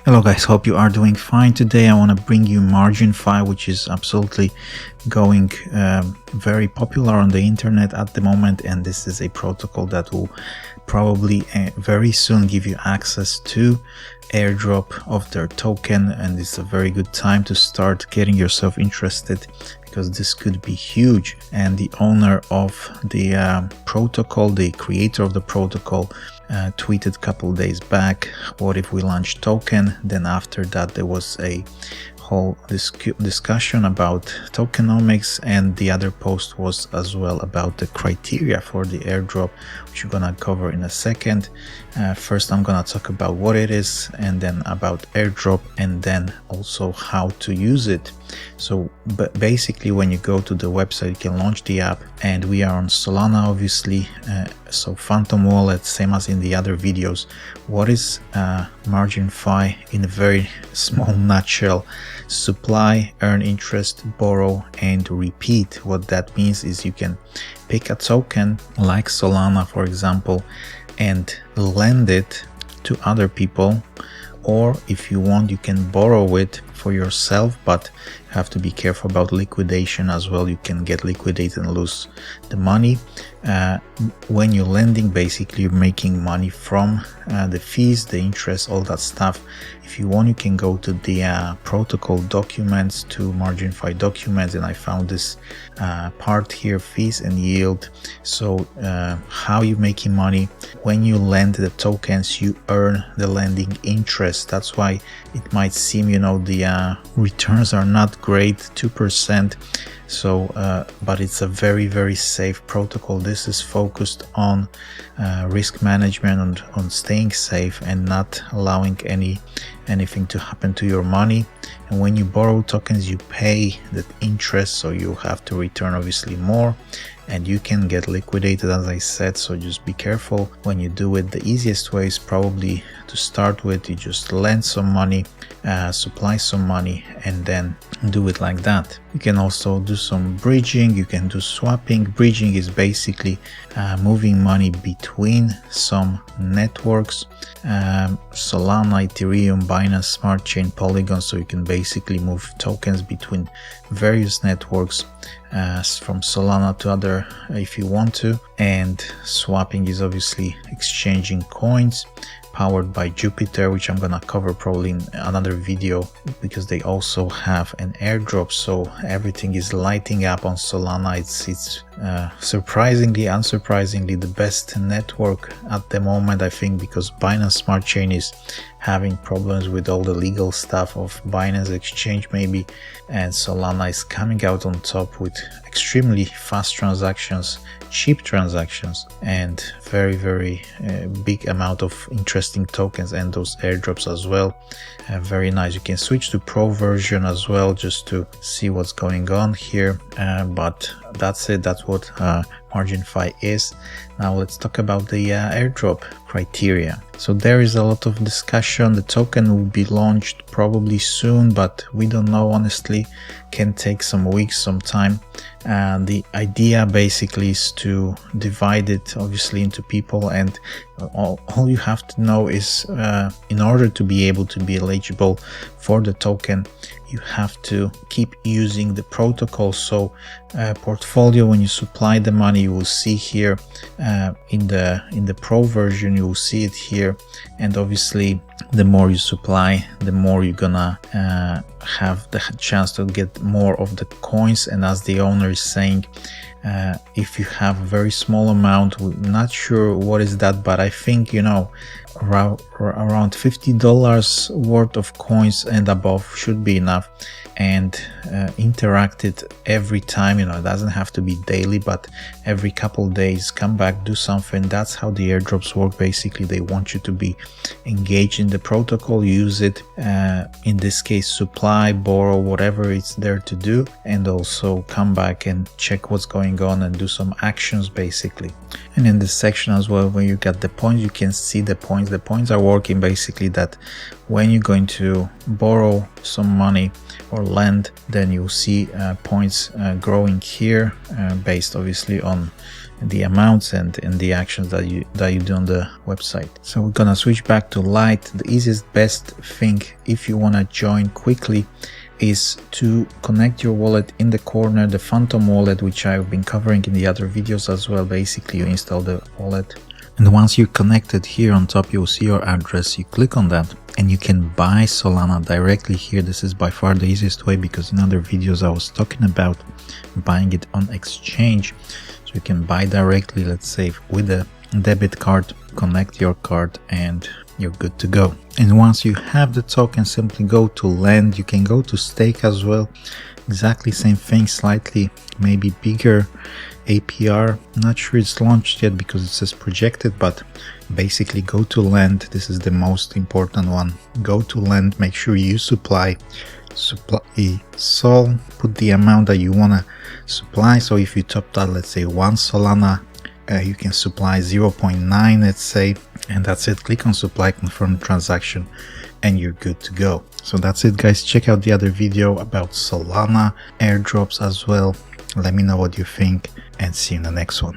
Hello guys, hope you are doing fine. Today I want to bring you MarginFi, which is absolutely going very popular on the internet at the moment, and this is a protocol that will probably very soon give you access to airdrop of their token, and it's a very good time to start getting yourself interested because this could be huge. And the owner of the protocol, the creator of the protocol, tweeted a couple days back, what if we launch token? Then after that there was a whole discussion about tokenomics, and the other post was as well about the criteria for the airdrop, which we're gonna cover in a second. First I'm gonna talk about what it is, and then about airdrop, and then also how to use it. So basically when you go to the website, you can launch the app, and we are on Solana obviously. So Phantom Wallet, same as in the other videos. What is MarginFi in a very small nutshell? Supply, earn interest, borrow, and repeat. What that means is you can pick a token like Solana, for example, and lend it to other people, or if you want you can borrow it for yourself, but you have to be careful about liquidation as well. You can get liquidated and lose the money. When you're lending, basically you're making money from the fees, the interest, all that stuff. If you want, you can go to the protocol documents, to MarginFi documents, and I found this part here, fees and yield. So how you making money? When you lend the tokens, you earn the lending interest. That's why it might seem, you know, the returns are not great, 2%. So but it's a very safe protocol. This is focused on risk management and on staying safe and not allowing anything to happen to your money. And when you borrow tokens, you pay the interest, so you have to return obviously more, and you can get liquidated, as I said. So just be careful when you do it. The easiest way is probably to start with, you just lend some money, supply some money, and then do it like that. You can also do some bridging, you can do swapping. Bridging is basically moving money between some networks, Solana, Ethereum, Binance Smart Chain, Polygon. So you can basically move tokens between various networks from Solana to other if you want to. And swapping is obviously exchanging coins powered by Jupiter, which I'm gonna cover probably in another video, because they also have an airdrop. So everything is lighting up on Solana. It's surprisingly, unsurprisingly, the best network at the moment, I think, because Binance Smart Chain is having problems with all the legal stuff of Binance Exchange maybe, and Solana is coming out on top with extremely fast transactions, cheap transactions, and very big amount of interesting tokens, and those airdrops as well. Very nice. You can switch to pro version as well just to see what's going on here, but that's it. That's what MarginFi is. Now let's talk about the airdrop criteria. So there is a lot of discussion. The token will be launched probably soon, but we don't know, honestly. Can take some weeks, some time. The idea basically is to divide it obviously into people, and all you have to know is in order to be able to be eligible for the token, you have to keep using the protocol. So portfolio, when you supply the money, you will see here in the pro version, you will see it here. And obviously the more you supply, the more you're gonna have the chance to get more of the coins. And as the owner is saying, if you have a very small amount, we're not sure what is that, but I think, you know, around $50 worth of coins and above should be enough, and interacted every time. You know, it doesn't have to be daily, but every couple days, come back, do something. That's how the airdrops work. Basically, they want you to be engaged in the protocol, use it, in this case supply, borrow, whatever it's there to do, and also come back and check what's going on and do some actions basically. And in this section as well, when you get the points, you can see the points points. The points are working basically that when you're going to borrow some money or lend, then you'll see points growing here based obviously on the amounts and the actions that you do on the website. So we're gonna switch back to Lite. The easiest, best thing if you want to join quickly is to connect your wallet in the corner, the Phantom wallet, which I've been covering in the other videos as well. Basically, you install the wallet, and once you're connected, here on top you'll see your address. You click on that and you can buy Solana directly here. This is by far the easiest way, because in other videos I was talking about buying it on exchange. So you can buy directly, let's say with a debit card, connect your card and you're good to go. And once you have the token, simply go to lend. You can go to stake as well, exactly same thing, slightly maybe bigger APR. Not sure it's launched yet because it says projected, but basically go to lend. This is the most important one. Go to lend, make sure you supply sol, put the amount that you want to supply. So if you top that, let's say 1 Solana, you can supply 0.9, let's say, and that's it. Click on supply, confirm transaction, and you're good to go. So that's it, guys. Check out the other video about Solana airdrops as well. Let me know what you think, and see you in the next one.